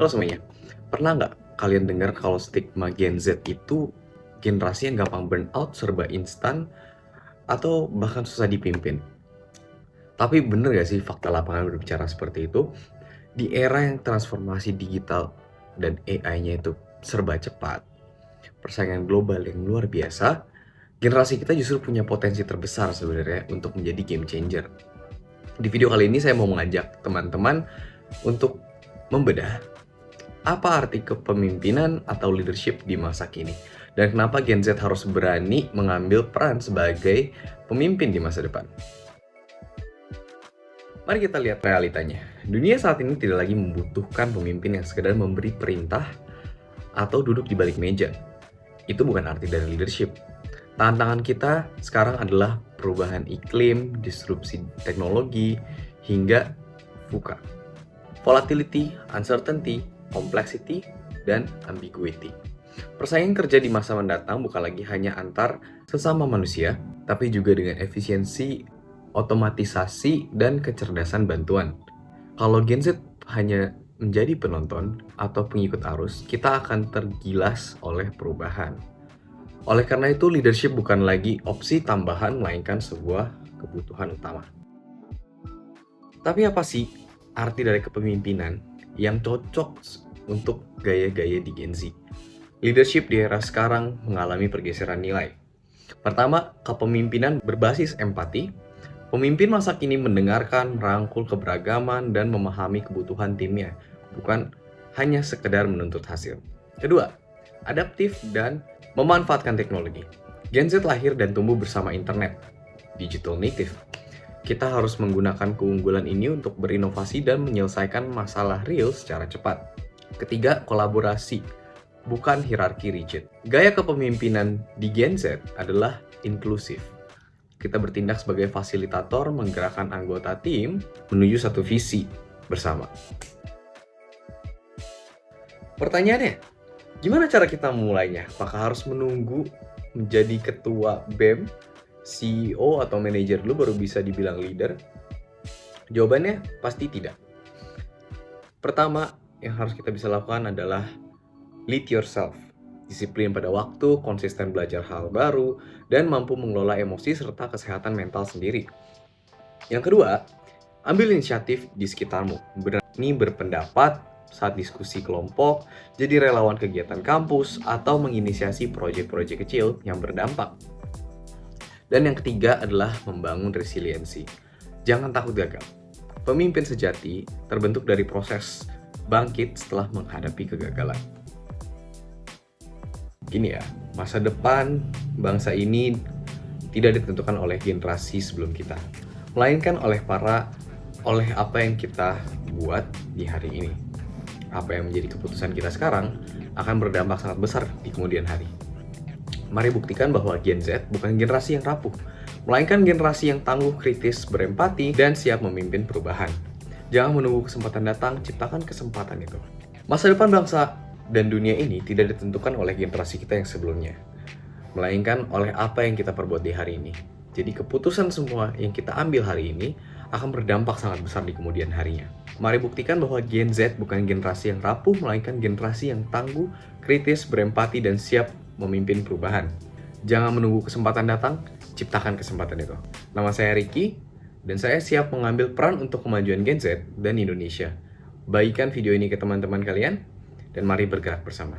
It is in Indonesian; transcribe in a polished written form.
Halo semuanya, pernah nggak kalian dengar kalau stigma Gen Z itu generasi yang gampang burnout, serba instan, atau bahkan susah dipimpin? Tapi bener gak sih fakta lapangan berbicara seperti itu? Di era yang transformasi digital dan AI-nya itu serba cepat, persaingan global yang luar biasa, generasi kita justru punya potensi terbesar sebenarnya untuk menjadi game changer. Di video kali ini saya mau mengajak teman-teman untuk membedah apa arti kepemimpinan atau leadership di masa kini? Dan kenapa Gen Z harus berani mengambil peran sebagai pemimpin di masa depan? Mari kita lihat realitanya. Dunia saat ini tidak lagi membutuhkan pemimpin yang sekedar memberi perintah atau duduk di balik meja. Itu bukan arti dari leadership. Tantangan kita sekarang adalah perubahan iklim, disrupsi teknologi, hingga VUCA. Volatility, uncertainty, complexity, dan ambiguity. Persaingan kerja di masa mendatang bukan lagi hanya antar sesama manusia, tapi juga dengan efisiensi, otomatisasi, dan kecerdasan bantuan. Kalau Gen Z hanya menjadi penonton atau pengikut arus, kita akan tergilas oleh perubahan. Oleh karena itu, leadership bukan lagi opsi tambahan, melainkan sebuah kebutuhan utama. Tapi apa sih arti dari kepemimpinan yang cocok untuk gaya-gaya di Gen Z? Leadership di era sekarang mengalami pergeseran nilai. Pertama, kepemimpinan berbasis empati. Pemimpin masa kini mendengarkan, merangkul keberagaman, dan memahami kebutuhan timnya, bukan hanya sekedar menuntut hasil. Kedua, adaptif dan memanfaatkan teknologi. Gen Z lahir dan tumbuh bersama internet, digital native. Kita harus menggunakan keunggulan ini untuk berinovasi dan menyelesaikan masalah real secara cepat. Ketiga, kolaborasi, bukan hierarki rigid. Gaya kepemimpinan di Gen Z adalah inklusif. Kita bertindak sebagai fasilitator menggerakkan anggota tim menuju satu visi bersama. Pertanyaannya, gimana cara kita memulainya? Apakah harus menunggu menjadi ketua BEM, CEO atau manajer dulu baru bisa dibilang leader? Jawabannya pasti tidak. Pertama yang harus kita bisa lakukan adalah lead yourself. Disiplin pada waktu, konsisten belajar hal baru, dan mampu mengelola emosi serta kesehatan mental sendiri. Yang kedua, ambil inisiatif di sekitarmu. Berani berpendapat saat diskusi kelompok, jadi relawan kegiatan kampus, atau menginisiasi proyek-proyek kecil yang berdampak. Dan yang ketiga adalah membangun resiliensi. Jangan takut gagal. Pemimpin sejati terbentuk dari proses bangkit setelah menghadapi kegagalan. Gini ya, masa depan bangsa ini tidak ditentukan oleh generasi sebelum kita, melainkan oleh apa yang kita buat di hari ini. Apa yang menjadi keputusan kita sekarang akan berdampak sangat besar di kemudian hari. Mari buktikan bahwa Gen Z bukan generasi yang rapuh, melainkan generasi yang tangguh, kritis, berempati, dan siap memimpin perubahan. Jangan menunggu kesempatan datang, ciptakan kesempatan itu. Masa depan bangsa dan dunia ini tidak ditentukan oleh generasi kita yang sebelumnya, melainkan oleh apa yang kita perbuat di hari ini. Jadi keputusan semua yang kita ambil hari ini akan berdampak sangat besar di kemudian harinya. Mari buktikan bahwa Gen Z bukan generasi yang rapuh, melainkan generasi yang tangguh, kritis, berempati, dan siap memimpin perubahan. Jangan menunggu kesempatan datang, ciptakan kesempatan itu. Nama saya Ricky, dan saya siap mengambil peran untuk kemajuan Gen Z dan Indonesia. Bagikan video ini ke teman-teman kalian, dan mari bergerak bersama.